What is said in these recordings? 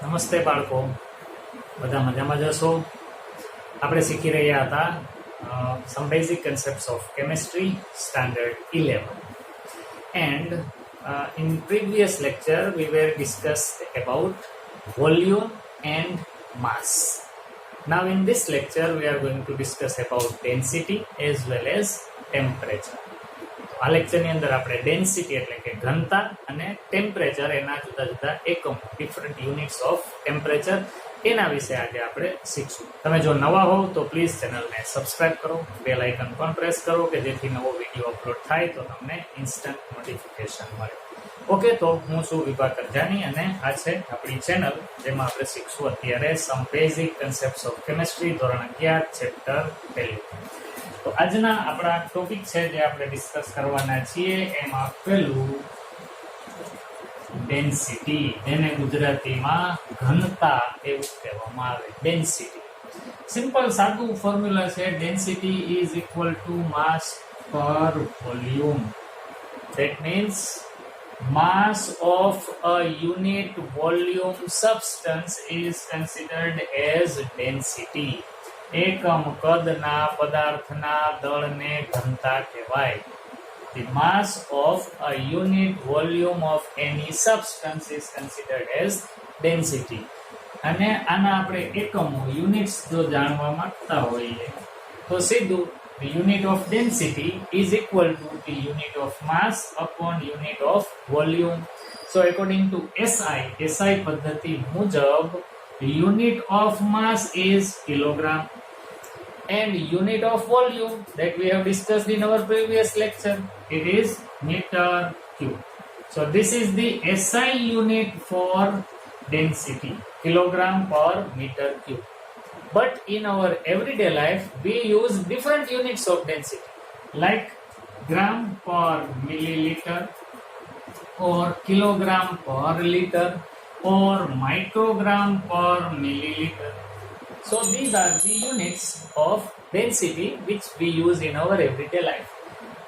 નમસ્તે બાળકો, બધા મજામાં જશો. આપણે શીખી રહ્યા હતા some basic concepts of chemistry standard 11, and in previous lecture we were discussed about volume and mass. Now in this lecture we are going to discuss about density as well as temperature. આ લેક્ચરની અંદર આપણે density એટલે કે ઘનતા અને temperature એના જુદા જુદા એકમો ડિફરન્ટ યુનિટ્સ ઓફ ટેમ્પરેચર એના વિશે આજે આપણે શીખશું. તમે જો નવા હોવ તો પ્લીઝ ચેનલને સબસ્ક્રાઇબ કરો, બેલ આઇકન પણ પ્રેસ કરો કે જેથી નવો વિડીયો અપલોડ થાય તો તમને ઇન્સ્ટન્ટ નોટિફિકેશન મળે. ઓકે, તો હું છું વિભા કરજાની અને આ છે આપણી ચેનલ જેમાં આપણે શીખશું અત્યારે સમ બેઝિક કન્સેપ્ટ્સ ઓફ કેમિસ્ટ્રી ધોરણ 11 ચેપ્ટર 1. તો આજના આપણા ટોપિક છે જે આપણે ડિસ્કસ કરવાના છીએ એમાં પહેલું ડેન્સિટી, જેને ગુજરાતીમાં ઘનતા એવું કહેવામાં આવે. ડેન્સિટી સિમ્પલ સાદું ફોર્મ્યુલા છે. ડેન્સિટી ઇઝ ઇક્વલ ટુ માસ પર volume. That means mass of a unit volume substance is considered as density. એકમ કદના પદાર્થના દળને ઘનતા કહેવાય. The mass of a unit volume of any substance is considered as density. અને આના આપણે એકમો યુનિટ્સ જો જાણવા માંગતા હોઈએ તો સીધું the unit of density is equal to the unit of mass upon unit of volume. So according to SI પદ્ધતિ મુજબ the unit of mass is kilogram and unit of volume that we have discussed in our previous lecture, it is meter cube. So this is the SI unit for density, kilogram per meter cube. But in our everyday life we use different units of density like gram per milliliter or kilogram per liter or microgram per milliliter. So these are the units of density which we use in our everyday life.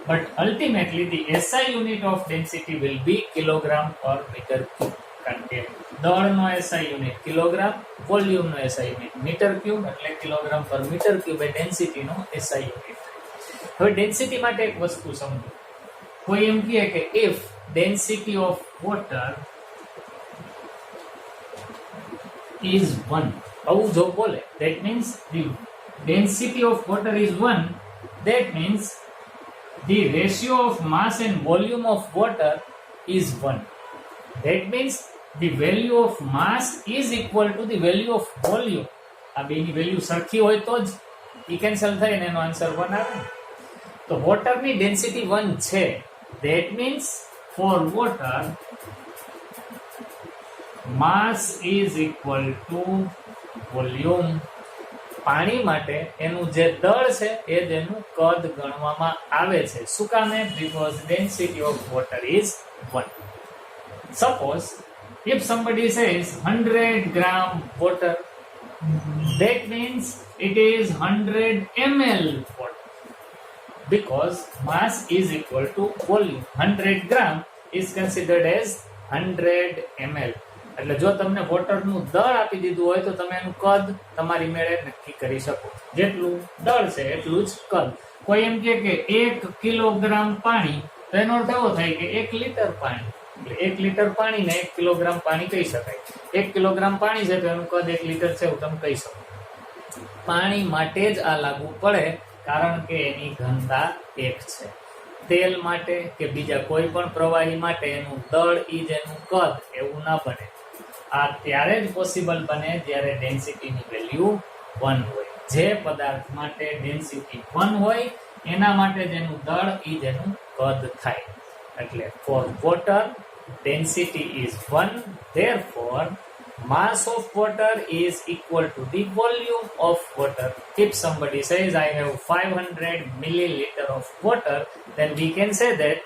But ultimately the SI unit of density will be kilogram per meter cube. કારણ કે દળનો SI unit kilogram, વોલ્યુમનો SI unit metre cube, એટલે kilogram per metre cube એ ડેન્સિટીનો SI unit. હવે density માટે એક વસ્તુ સમજો. કોઈ એમ કહે કે if density of water is 1, આવું જો બોલે, that means the density of water is 1, that means the ratio of mass and volume of water is 1. That means the value of mass is equal to the value of volume. આ બેની value સરખી હોય તો જ ઈ cancel થાય ને એનો answer 1 આવે. તો વોટરની ડેન્સિટી 1 છે. that means for water mass is equal to volume. પાણી માટે એનું જે દળ છે એ જ એનું કદ ગણવામાં આવે છે. શું કામે? because density of water is 1. Suppose if somebody says 100 gram water, that means it is 100 ml water because mass is equal to volume. 100 gram is considered as 100 ml. એટલે જો તમને વોટરનું દળ આપી દીધું હોય તો તમે એનું કદ તમારી મેળે નક્કી કરી શકો. જેટલું દળ છે એટલું જ કદ. કોઈ એમ કહે કે 1 કિલોગ્રામ પાણી, તો એનો અર્થ એવો થાય કે 1 લિટર પાણી. એટલે 1 લિટર પાણીને 1 કિલોગ્રામ પાણી કહી શકાય. 1 કિલોગ્રામ પાણી છે તો એનું કદ 1 લિટર છે એવું તમે કહી શકો. પાણી માટે જ આ લાગુ પડે કારણ કે એની ઘનતા 1 છે. તેલ માટે કે બીજા કોઈ પણ પ્રવાહી માટે એનું દળ ઈ જ એનું કદ એવું ના બને. આ ત્યારે જ પોસિબલ બને જ્યારે ડેન્સિટીની વેલ્યુ 1 હોય. જે પદાર્થ માટે ડેન્સિટી 1 હોય એના માટે જેનું દળ ઈ જ એનું કદ થાય. એટલે for water density is 1, therefore mass of water is equal to the volume of water. If somebody says I have 500 milliliter of water, then we can say that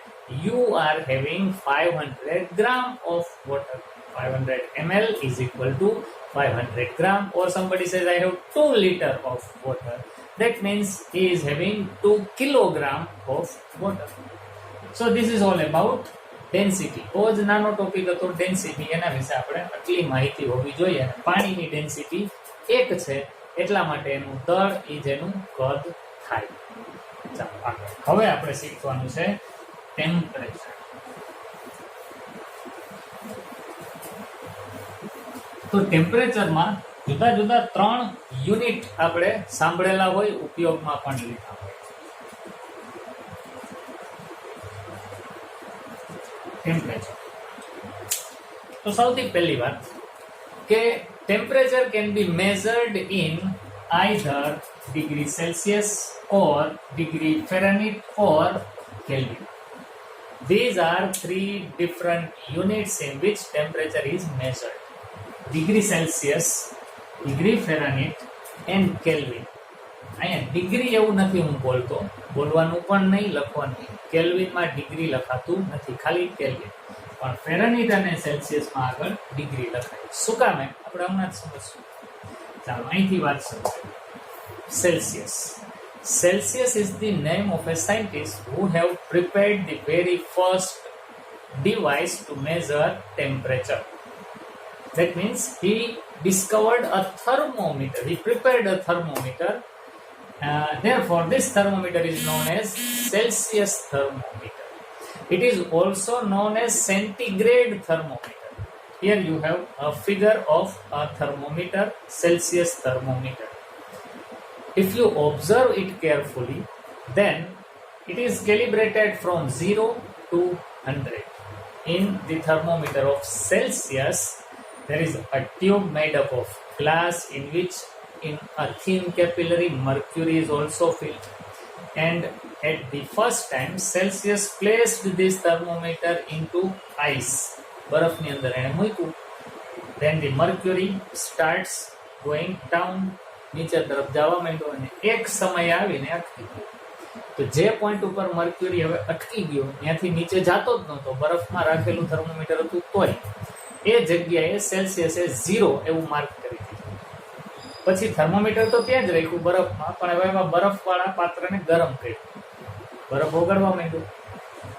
you are having 500 gram of water. 500 ml is equal to 500 gram. Or somebody says I have 2 liter of water, that means he is having 2 kilogram of water. So this is all about density બહુ જ નાનો topic હતો density, એના વિશે આપણે આટલી માહિતી હોવી જોઈએ. પાણીની ડેન્સિટી 1 છે એટલા માટે એનું દળ ઈ જેનું કદ થાય. ચાલો આગળ હવે આપણે શીખવાનું છે ટેમ્પરેચર. તો ટેમ્પરેચરમાં જુદા જુદા 3 યુનિટ આપણે સાંભળેલા હોય, ઉપયોગમાં પણ લીધા હોય. ટેમ્પરેચર તો સૌથી પહેલી વાત કે temperature can be measured in either degree Celsius or degree Fahrenheit or Kelvin. These are 3 different units in which temperature is measured. Degree Celsius, degree Fahrenheit and Kelvin. અહીંયા ડિગ્રી એવું નથી હું બોલતો, બોલવાનું પણ નહીં, લખવાનું નહીં. કેલ્વિનમાં ડિગ્રી લખાતું નથી, ખાલી કેલ્વિન. પણ ફેરનહીટ અને સેલ્સિયસમાં આગળ ડિગ્રી લખાય. શું કામ આપણે હમણાં જ સમજશું. ચાલો અહીંથી વાત શરૂ કરીએ. Celsius. Celsius is the name of a scientist who have prepared the very first device to measure temperature. That means he discovered a thermometer. He prepared a thermometer. Therefore, this thermometer is known as Celsius thermometer. It is also known as centigrade thermometer. Here you have a figure of a thermometer, Celsius thermometer. If you observe it carefully, then it is calibrated from 0 to 100. In the thermometer of Celsius, there is a tube made up of glass in which in a thin capillary mercury is also filled. And at the first time, Celsius placed this thermometer into ice. બરફની અંદર એને મૂક્યું. Then the mercury starts going down. નીચે તરફ જવા માંડ્યો અને એક સમય આવીને અટકી ગયો. તો જે પોઈન્ટ ઉપર મર્ક્યુરી હવે અટકી ગયો ત્યાંથી નીચે જતો જ નહોતો, બરફમાં રાખેલું થર્મોમીટર હતું તોય એ જગ્યાએ સેલ્સિયસે 0 એવું માર્ક કરી દીધું. પછી થર્મોમીટર તો ત્યાં જ રાખ્યું બરફમાં, પણ હવે એમાં બરફવાળા પાત્રને ગરમ કર્યું, બરફ ઓગળવા માંડ્યો,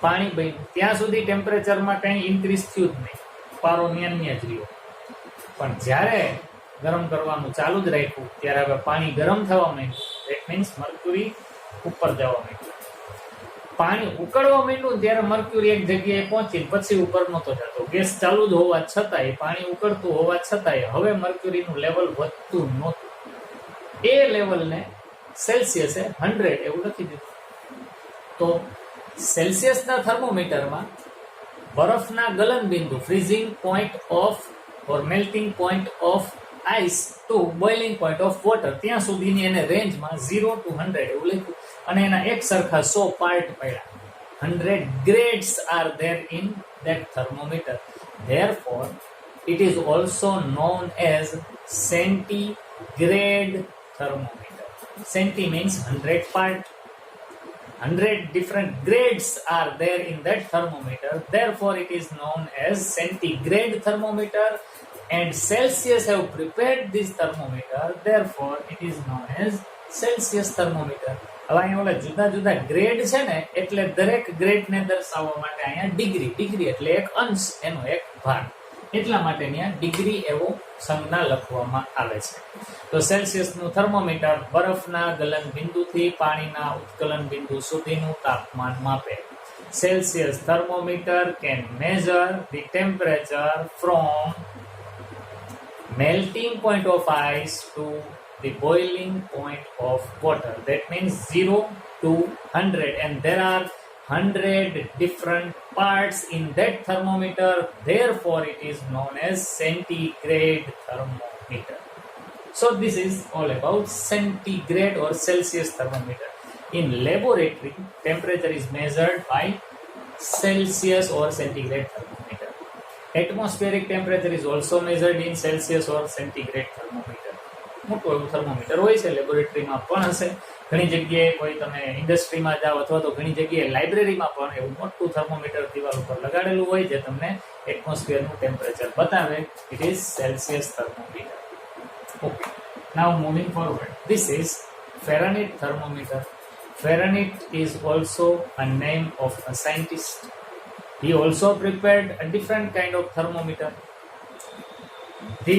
પાણી બન્યું. ત્યાં સુધી ટેમ્પરેચરમાં કંઈ ઇન્ક્રીઝ થયું જ નહીં, પારો ન્યા જ રહ્યો. પણ જ્યારે ગરમ કરવાનું ચાલુ જ રાખ્યું ત્યારે હવે પાણી ગરમ થવા માંડ્યું. ધેટ મીન્સ મર્ક્યુરી ઉપર જવા માંડ્યું. પાણી ઉકળવા માંડ્યું ત્યારે મર્ક્યુરી એક જગ્યાએ પહોંચી પછી ઉપર નહોતો જતો. ગેસ ચાલુ જ હોવા છતાંય, પાણી ઉકળતું હોવા છતાંય હવે મર્ક્યુરીનું લેવલ વધતું નહોતું. એ લેવલને સેલ્સિયસે 100 એવું લખી દીધું. તો સેલ્સિયસના થર્મોમીટરમાં બરફના ગલન બિંદુ, freezing point of or melting point of ice to boiling point of water, ત્યાં સુધીની એને રેન્જમાં 0 to 100 એવું લખ્યું. અને એના એક સરખા 100 પાર્ટ પડ્યા. 100 grades are there in that thermometer. Therefore, it is also known as centigrade thermometer. Centi means 100 part. 100 different grades are there in that thermometer. Therefore, it is known as centigrade thermometer. And Celsius have prepared this thermometer. Therefore, it is known as Celsius thermometer. હવે અહીંયા ઓલા જુદા જુદા grade છે ને, એટલે દરેક ગ્રેડને દર્શાવવા માટે અહીંયા ડિગ્રી, ડિગ્રી એટલે એક અંશ, એનો એક ભાગ, એટલા માટે ત્યાં ડિગ્રી એવો સંજ્ઞા લખવામાં આવે છે. તો સેલ્સિયસનું થર્મોમીટર બરફના ગલન બિંદુથી પાણીના ઉત્કલન બિંદુ સુધીનું તાપમાન માપે. Celsius thermometer can measure the temperature from melting point of ice to the boiling point of water. That means 0 to 100, and there are 100 different parts in that thermometer. Therefore, it is known as centigrade thermometer. So this is all about centigrade or Celsius thermometer. In laboratory, temperature is measured by Celsius or centigrade thermometer. Atmospheric temperature is also measured in Celsius or centigrade thermometer. મોટું એવું thermometer હોય છે, લેબોરેટરીમાં પણ હશે. ઘણી જગ્યાએ કોઈ તમે ઇન્ડસ્ટ્રીમાં જાઓ અથવા તો ઘણી જગ્યાએ લાઇબ્રેરીમાં પણ એવું મોટું થર્મોમીટર દિવાલ ઉપર લગાડેલું હોય જે તમને એટમોસ્ફિયરનું ટેમ્પરેચર બતાવે. It is Celsius thermometer. Okay, now moving forward. This is Fahrenheit thermometer. Fahrenheit is also a name of a scientist. He also prepared a different kind of thermometer. The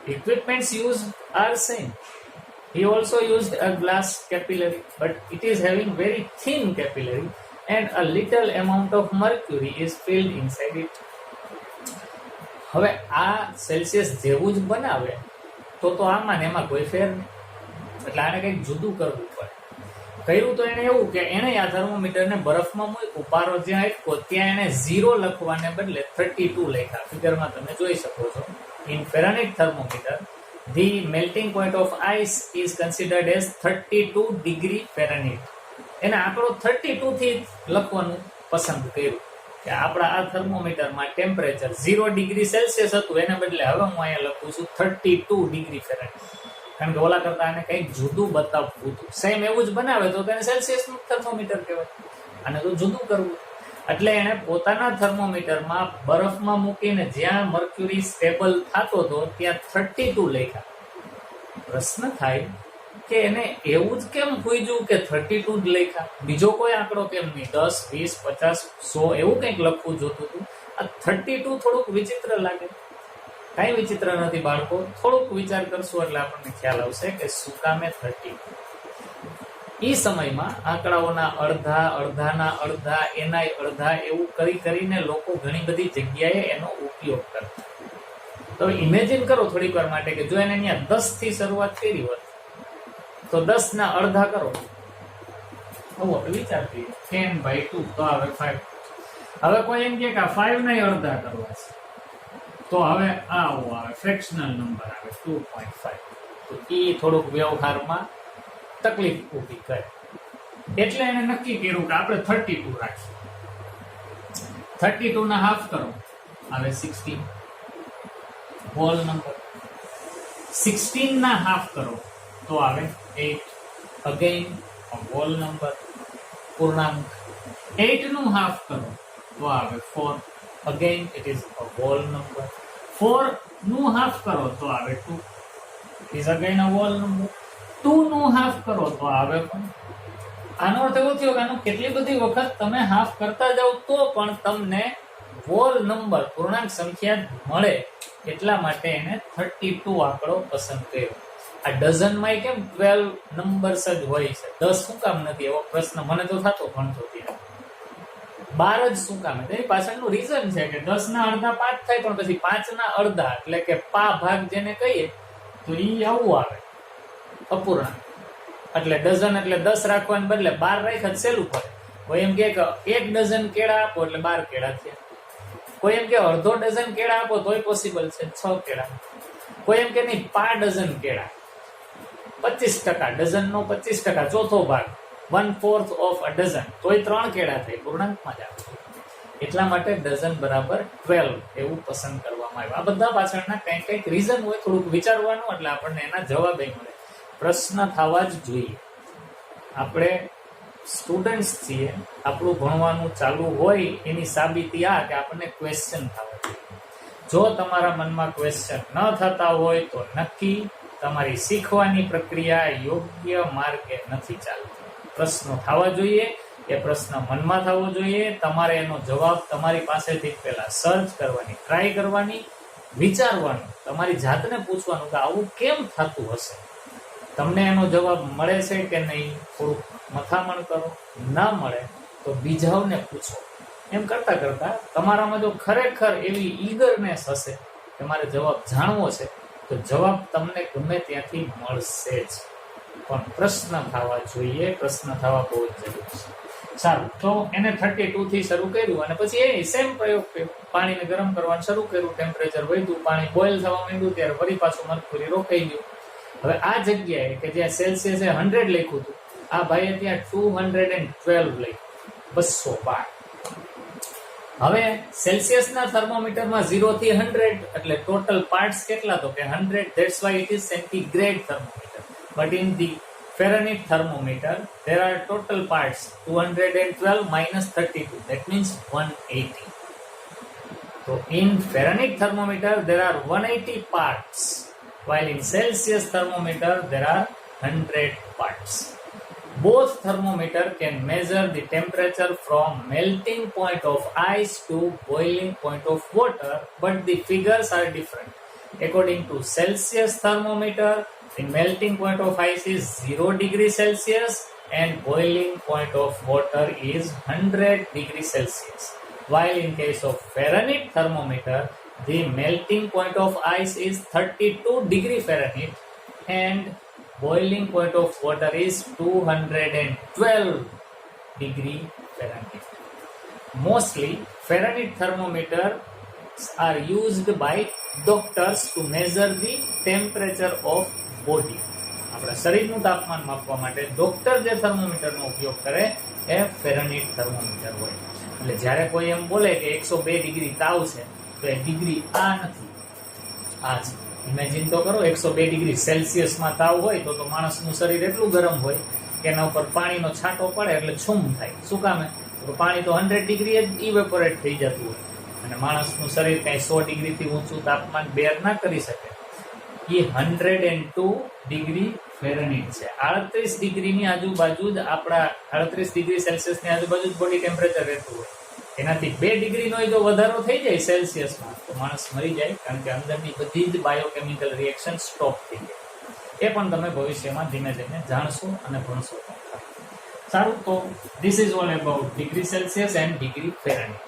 equipments used are same. He also used a glass capillary, but it is having very thin capillary and a little amount of mercury is filled inside it. હવે આ Celsius જેવું જ બનાવે તો આમાં ને એમાં કોઈ ફેર નહીં, એટલે આને કંઈક જુદું કરવું પડે. કર્યું તો એને એવું કે એને આ થર્મોમીટરને બરફમાં મૂક્યું, પારો જ્યાં આપ્યો ત્યાં એને 0 લખવાને બદલે 32 લખ્યા. ફિગરમાં તમે જોઈ શકો છો. In Fahrenheit thermometer, the melting point of ice is considered as 32 degree Fahrenheit. એને આંકડો 32 થી લખવાનું પસંદ કર્યું કે આપણા આ થર્મોમીટરમાં ટેમ્પરેચર 0 ડિગ્રી સેલ્સિયસ હતું, એને બદલે હવે હું અહીંયા લખું છું 32 ડિગ્રી ફેરનહીટ. કારણ કે ઓલા કરતા આને કંઈક જુદું બતાવવું હતું. સેમ એવું જ બનાવે તો તેને સેલ્સિયસનું થર્મોમીટર કહેવાય, આને તો જુદું કરવું. એટલે એને પોતાના થર્મોમીટરમાં બરફમાં મૂકીને જ્યાં મર્ક્યુરી સ્ટેબલ થતો હતો ત્યાં 32 લખ્યા. પ્રશ્ન થાય કે એને એવું જ કેમ પૂછ્યું કે 32 જ લખ્યા, બીજો કોઈ આંકડો કેમ નહીં, 10, 20, 50, 100 એવું કંઈક લખવું જોતું હતું. આ 32 થોડુંક વિચિત્ર લાગે. કાંઈ વિચિત્ર નથી બાળકો, થોડુંક વિચાર કરશું એટલે આપણને ખ્યાલ આવશે કે શું કામે 32. એ સમયમાં આંકડાઓના અડધાના અડધા એનાય અડધા એવું કરીને લોકો ઘણી બધી જગ્યાએ એનો ઉપયોગ કરતા. તો ઇમેજિન કરો થોડીક વાર માટે કે જો એને અહીંયા 10 થી શરૂઆત કરી હોત તો 10 ના અડધા કરો, હવે વિચાર કરીએ 10/2 તો આવે 5. હવે કોઈ એમ કે 5 ના અડધા કરવા છે તો હવે આવો આવે ફ્રેક્શનલ નંબર આવે 2.5. તો એ થોડુંક વ્યવહારમાં તકલીફ ઊભી કરે, એટલે એને નક્કી કર્યું કે આપણે 32 રાખીએ. 32 ના હાફ કરો આવે 16 હોલ નંબર. 16 ના હાફ કરો તો આવે 8, અગેન હોલ નંબર પૂર્ણાંક. 8 નું હાફ કરો તો આવે 4, again it is a whole number. 4 નું હાફ કરો તો આવે 2, it is again a whole number. 2 નું હાફ કરો તો આવે 1. આનો અર્થ એવો થયો કે આનું કેટલી બધી વખત તમે હાફ કરતા જાઓ તો પણ તમને હોલ નંબર પૂર્ણાંક સંખ્યા મળે, એટલા માટે એને 32 આંકડો પસંદ કર્યો. આ ડઝનમાં કેમ 12 નંબર્સ જ હોય છે, 10 શું કામ નથી એવો પ્રશ્ન મને તો થતો ભણતો ત્યારે. 12 જ શું કામ? એની પાછળનું રીઝન છે કે 10 ના અડધા 5 થાય, પણ પછી 5 ના અડધા એટલે કે પા ભાગ જેને કહીએ તો ઈ આવું આવે અપૂર્ણાંક. એટલે ડઝન એટલે 10 રાખવાને બદલે 12 રાખ્યા સહેલું પડે. કોઈ એમ કે 1 ડઝન કેળા આપો એટલે 12 કેળા થયા. કોઈ એમ કે અડધો ડઝન કેળા આપો તોય પોસિબલ છે 6 કેળા. કોઈ એમ કે નહીં 5 ડઝન કેળા 25%, ડઝન નો 25%, ચોથો ભાગ 1/4 ઓફ અ ડઝન તોય 3 કેળા થાય, પૂર્ણાંકમાં જ આવે. એટલા માટે ડઝન બરાબર 12 એવું પસંદ કરવામાં આવ્યું. આ બધા પાછળના કંઈક રીઝન હોય, થોડુંક વિચારવાનું એટલે આપણને એના જવાબ મળે. પ્રશ્ન થવા જ જોઈએ. આપણે સ્ટુડન્ટ્સ છીએ, આપણું ભણવાનું ચાલુ હોય એની સાબિતી આ કે આપણને ક્વેશ્ચન થવા જોઈએ. જો તમારા મનમાં ક્વેશ્ચન ન થતા હોય તો નક્કી તમારી શીખવાની પ્રક્રિયા યોગ્ય માર્ગે નથી ચાલતી. પ્રશ્નો થવા જોઈએ, એ પ્રશ્ન મનમાં થવો જોઈએ. તમારે એનો જવાબ તમારી પાસેથી પહેલા સર્ચ કરવાની ટ્રાય કરવાની, વિચારવાનું, તમારી જાતને પૂછવાનું કે આવું કેમ થતું હશે. તમને એનો જવાબ મળે છે કે નહીં થોડુંક મથામણ કરો, ના મળે તો બીજાઓને પૂછો. એમ કરતા કરતા તમારામાં જો ખરેખર એવી ઈગરનેસ હશે કે મારે જવાબ જાણવો છે તો જવાબ તમને ગમે ત્યાંથી મળશે જ. પણ પ્રશ્ન થવા જોઈએ, પ્રશ્ન થવા બહુ જ જરૂરી છે. સારું, તો એને 32 થી શરૂ કર્યું અને પછી એ સેમ પ્રયોગ કર્યો. પાણીને ગરમ કરવાનું શરૂ કર્યું, ટેમ્પરેચર વધ્યું, પાણી બોઇલ થવા માંડ્યું, ત્યારે ફરી પાછું મર્ક્યુરી રોકાઈ ગયું. હવે આ જગ્યાએ કે જ્યાં સેલ્સિયસે 100 લખ્યું હતું, આ ભાઈએ ત્યાં 212 લખ્યું, 212. હવે સેલ્સિયસના થર્મોમીટરમાં 0 થી 100 એટલે ટોટલ પાર્ટ્સ કેટલા? તો કે 100. That's why it is centigrade thermometer. But in the Fahrenheit thermometer there are total parts 212 minus 32, that means 180. So in Fahrenheit thermometer there are 180 parts, while in Celsius thermometer there are 100 parts. Both thermometer can measure the temperature from melting point of ice to boiling point of water, but the figures are different. According to Celsius thermometer, the melting point of ice is 0 degrees Celsius and boiling point of water is 100 degrees Celsius. While in case of Fahrenheit thermometer, the melting point of ice is 32 degree Fahrenheit and boiling point of water is 212 degree Fahrenheit. Mostly Fahrenheit thermometers are used by doctors to measure the temperature of body. આપણા શરીરનું તાપમાન માપવા માટે doctor જે થર્મોમીટરનો ઉપયોગ કરે એ Fahrenheit thermometer હોય. એટલે જ્યારે કોઈ એમ બોલે કે 102 ડિગ્રી તાવ છે તો એ ડિગ્રી આ નથી, આ છે. ઇમેજિન તો કરો 102 ડિગ્રી સેલ્સિયસમાં તાવ હોય તો માણસનું શરીર એટલું ગરમ હોય કે એના ઉપર પાણીનો છાંટો પડે એટલે છૂમ થાય. શું કામે? તો પાણી તો 100 ડિગ્રી જ ઇવેપોરેટ થઈ જતું હોય અને માણસનું શરીર કઈ 100 ડિગ્રીથી ઊંચું તાપમાન બેર ના કરી શકે. એ 102 ડિગ્રી ફેરનહીટ છે. 38 ડિગ્રીની આજુબાજુ જ આપણા 38 ડિગ્રી સેલ્સિયસની આજુબાજુ જ બોડી ટેમ્પરેચર રહેતું હોય. એનાથી 2 ડિગ્રીનો જો વધારો થઈ જાય સેલ્સિયસમાં તો માણસ મરી જાય, કારણ કે અંદરની બધી જ બાયોકેમિકલ રિએક્શન સ્ટોપ થઈ જાય. એ પણ તમે ભવિષ્યમાં ધીમે ધીમે જાણશો અને ભણશો. સારું, તો this is all about degree Celsius and degree Fahrenheit.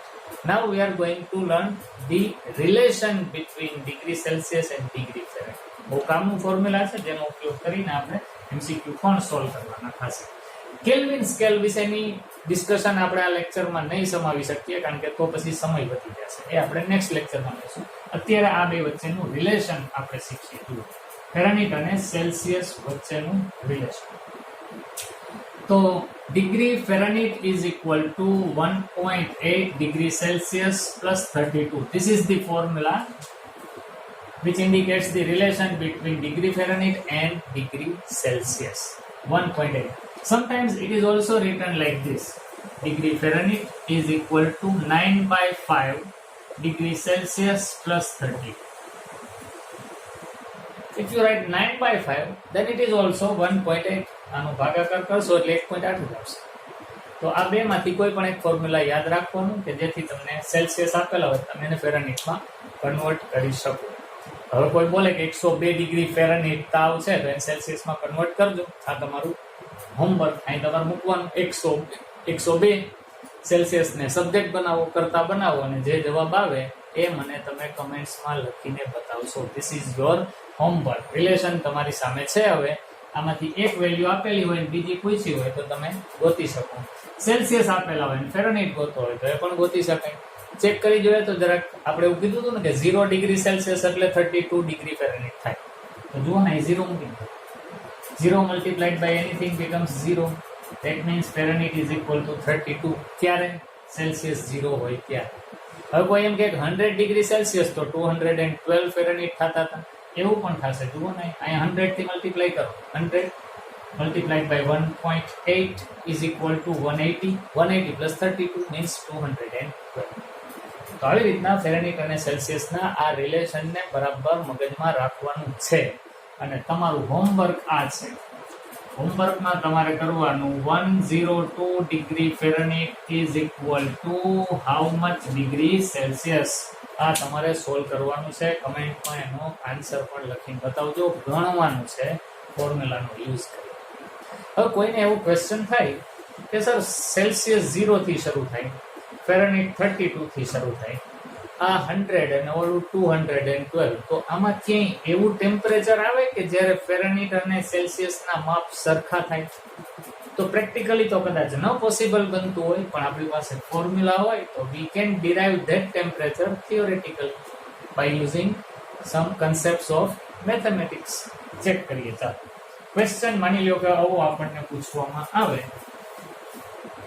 Now we are going to learn the relation between degree Celsius and degree Fahrenheit. બહુ કામનું ફોર્મ્યુલા છે જેનો ઉપયોગ કરીને આપણે MCQ પણ સોલ્વ કરવાના થશે. કેલ્વિન સ્કેલ વિશેની ડિસ્કશન આપણે આ લેક્ચરમાં નહીં સમાવી શકીએ, કારણ કે તો પછી સમય વધી જશે. એ આપણે નેક્સ્ટ લેક્ચરમાં લઈશું. અત્યારે આ બે વચ્ચેનું રિલેશન આપણે શીખીએ. ફેરનહીટ અને સેલ્સિયસ વચ્ચેનું રિલેશન. તો degree Fahrenheit is equal to 1.8 degree Celsius plus 32. This is the formula which indicates the relation between degree Fahrenheit and degree Celsius. 1.8. Sometimes it is also written like this. Degree Fahrenheit is equal to 9/5 degree Celsius plus 30. If you write 9/5, then it is also 1.8. આનો ભાગાકાર કરશો એટલે 1.8 આવશે. તો આ બે માંથી કોઈ પણ એક ફોર્મ્યુલા યાદ રાખવાનું કે જેથી તમને સેલ્સિયસ આપેલા હોય તમે એને ફેરનહીટમાં કન્વર્ટ કરી શકો. હવે કોઈ બોલે કે 102 ડિગ્રી ફેરનહીટ તાવ છે તો એને સેલ્સિયસમાં કન્વર્ટ કરજો. આ તમારું હોમવર્ક. અહીં તમારે મૂકવાનું 102 સેલ્સિયસને સબ્જેક્ટ બનાવો, કરતા બનાવો અને જે જવાબ આવે એ મને તમે કમેન્ટ્સમાં લખીને બતાવશો. This is your homework. Relation તમારી સામે છે. હવે આમાંથી એક વેલ્યુ આપેલી હોય ને બીજી પૂછી હોય તો તમે ગોતી શકો. સેલ્સિયસ આપેલા હોય ને ફેરનહીટ ગોતો હોય તો એ પણ ગોતી શકાય. ચેક કરી જોઈએ તો જરાક આપણે એવું કીધું હતું ને કે 0 ડિગ્રી સેલ્સિયસ એટલે 32 ડિગ્રી ફેરનહીટ થાય. તો જુઓ ને 0 મૂકી દો. 0 multiplied by anything becomes 0. That means Fahrenheit is equal to 32. ક્યારે? સેલ્સિયસ 0 હોય ત્યારે. હવે કોઈ એમ કે 100 ડિગ્રી સેલ્સિયસ તો 212 ફેરનહીટ થતા હતા. એવું પણ થશે. જુઓ ને અહીંયા 100 થી મલ્ટીપ્લાય કરો. 100 multiplied by 1.8 is equal to 180. 180 plus 32 means 212. તો આવી રીતના ફેરનહીટ અને સેલ્સિયસના આ રિલેશનને બરાબર મગજમાં રાખવાનું છે. અને તમારું હોમવર્ક આ છે. હોમવર્કમાં તમારે કરવાનું 102 degree Fahrenheit is equal to how much degree Celsius. આ તમારે સોલ્વ કરવાનું છે. કમેન્ટમાં એનો આન્સર પણ લખીને બતાવજો. ગણવાનું છે ફોર્મ્યુલાનો યુઝ કરી. હવે કોઈને એવો ક્વેશ્ચન થાય કે સર સેલ્સિયસ 0 થી શરૂ થાય, ફેરનહીટ 32 થી શરૂ થાય, આ 100 અને ઓલું 212, તો આમાં ક્યાંય એવું ટેમ્પરેચર આવે કે જ્યારે ફેરનહીટ અને સેલ્સિયસના માપ સરખા થાય? તો પ્રેક્ટિકલી તો કદાચ ન પોસિબલ બનતું હોય, પણ આપણી પાસે ફોર્મ્યુલા હોય તો we can derive that temperature theoretically by using some concepts of mathematics. Check કરીએ. ચાલો ક્વેશ્ચન માની લો કે આવો આપણને પૂછવામાં આવે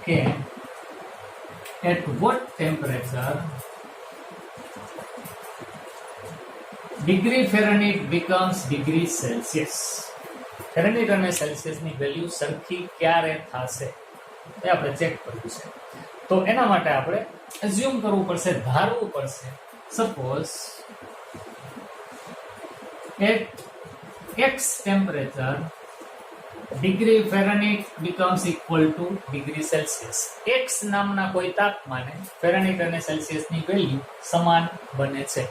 કે at what temperature degree Fahrenheit becomes degree Celsius. Fahrenheit અને સેલ્સિયસની વેલ્યુ સરખી ક્યારે થશે એ આપણે ચેક કરવું છે. તો એના માટે આપણે એઝ્યુમ કરવું પડશે, ધારવું પડશે. Suppose at x temperature degree Fahrenheit becomes equal to degree Celsius. x નામના કોઈ તાપમાને ફેરનહીટ અને સેલ્સિયસની વેલ્યુ સમાન બને છે.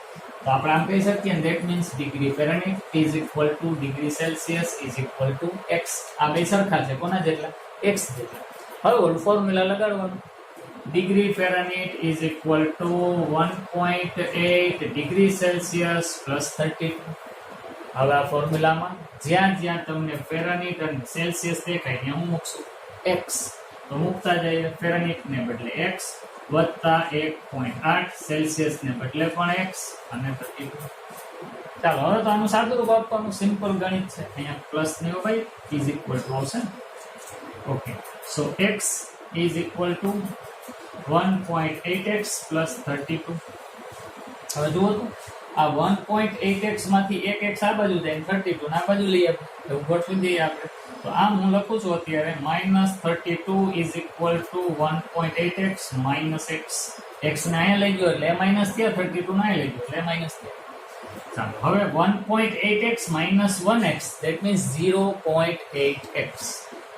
તો આપણે આમ કહી શકીએ ને that means degree Fahrenheit is equal to degree Celsius is equal to x. આ બે સરખા છે કોના જેટલા? x જેટલા. હવે ઓલું ફોર્મ્યુલા લગાડવાનું. Degree Fahrenheit is equal to 1.8 degree Celsius plus 32. હવે આ ફોર્મ્યુલામાં જ્યાં જ્યાં તમને ફેરનહીટ અને સેલ્સિયસ દેખાય ત્યાં હું મૂકશું x. તો મૂકતા જઈએ ફેરનહીટ ને બદલે x વત્તા 1.8 સેલ્સિયસ ને બદલે પણ x અને 32. ચાલો હવે તો આનું સાદું રૂપ આપવાનું સિમ્પલ ગણિત છે. અહીંયા પ્લસ ને ભાઈ ઇઝ ઇક્વલ ટુ આવશે. Okay so x is equal to 1.8x plus 32. હવે જુઓ તો આ 1.8x માંથી એક x આ બાજુ જાય 32 આ બાજુ લઈ આપણે એવું ગોઠવી દઈએ આપણે. તો આમ હું લખું છું અત્યારે -32 is equal to 1.8x minus x. x ને અહીંયા લઈ ગયો એટલે માઇનસ થયા, 32 ને અહીંયા લઈ ગયો એટલે માઇનસ થયા. ચાલો હવે 1.8x minus 1x that means 0.8x.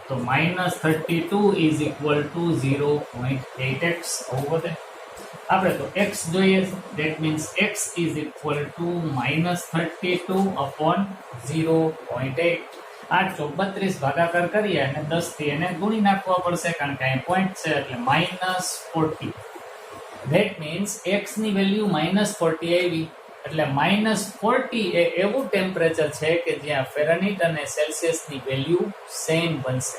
તો -32 ઇઝ ઇક્વલ ટુ 0.8x. આવું વધે આપણે તો x જોઈએ that means x is equal to -32 upon 0.8. 8 ચોક 32 ભાગાકાર કરીએ અને 10 થી એને ગુણી નાખવા પડશે કારણ કે અહીં પોઈન્ટ છે એટલે -40. that means x ની વેલ્યુ -40 આવી એટલે -40 એ એવું ટેમ્પરેચર છે કે જ્યાં ફેરનહીટ અને સેલ્સિયસ ની વેલ્યુ સેમ બનશે.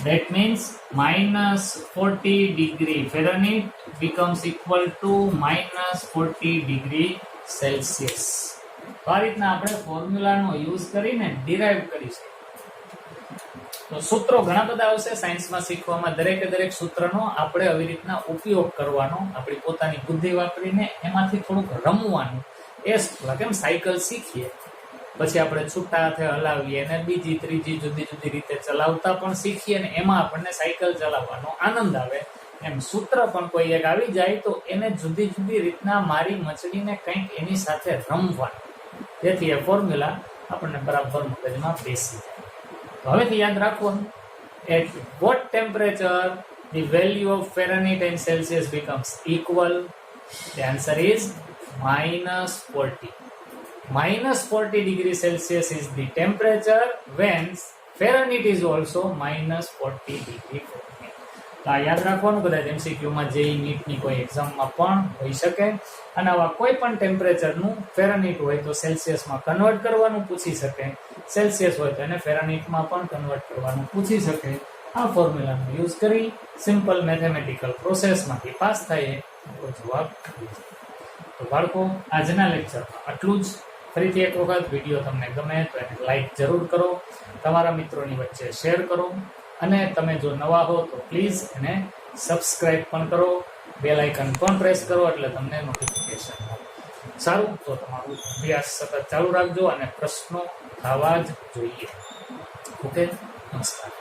that means -40 degree Fahrenheit becomes equal to -40 degree Celsius. તો આ રીતના આપણે ફોર્મ્યુલાનો યુઝ કરીને ડિરાઈવ કરીશું. તો સૂત્રો ઘણા બધા આવશે સાયન્સમાં શીખવામાં. દરેક સૂત્રનો આપણે આવી રીતના ઉપયોગ કરવાનો, આપણી પોતાની બુદ્ધિ વાપરીને એમાંથી થોડુંક રમવાનું. એ કેમ સાયકલ શીખીએ પછી આપણે છૂટા હાથે હલાવીએ અને બીજી ત્રીજી જુદી જુદી રીતે ચલાવતા પણ શીખીએ ને એમાં આપણને સાયકલ ચલાવવાનો આનંદ આવે. એમ સૂત્ર પણ કોઈ એક આવી જાય તો એને જુદી જુદી રીતના મારી મચડીને કંઈક એની સાથે રમવાનું, જેથી એ ફોર્મ્યુલા આપણને બરાબર મગજમાં બેસી જાય. તો હવેથી યાદ રાખવાનું, at what temperature the value of Fahrenheit and Celsius becomes equal. The answer is -40. -40 degree Celsius is the temperature when Fahrenheit is also -40 degree Fahrenheit. તો આ યાદ રાખવાનું. કદાચ એમસીક્યુમાં જેઈ નીટની કોઈ એક્ઝામમાં પણ હોઈ શકે અને આવા કોઈ પણ ટેમ્પરેચરનું ફેરનહીટ હોય તો સેલ્સિયસમાં કન્વર્ટ કરવાનું પૂછી શકે, સેલ્સિયસ હોય તો એને ફેરનહીટમાં પણ કન્વર્ટ કરવાનું પૂછી શકે. આ ફોર્મ્યુલાનો યુઝ કરી સિમ્પલ મેથેમેટિકલ પ્રોસેસમાંથી પાસ થાય તો જવાબ. તો બાળકો આજના લેક્ચરમાં આટલું જ. ફરીથી એક વખત વિડીયો તમને ગમે તો એને લાઈક જરૂર કરો, તમારા મિત્રોની વચ્ચે શેર કરો અને તમે જો નવા હો તો પ્લીઝ એને સબસ્ક્રાઇબ પણ કરો, બેલ આઇકન પણ પ્રેસ કરો એટલે તમને નોટિફિકેશન મળે. સારું, તો તમારું અભ્યાસ સતત ચાલુ રાખજો અને પ્રશ્નો થવા જ જોઈએ. ઓકે, નમસ્કાર.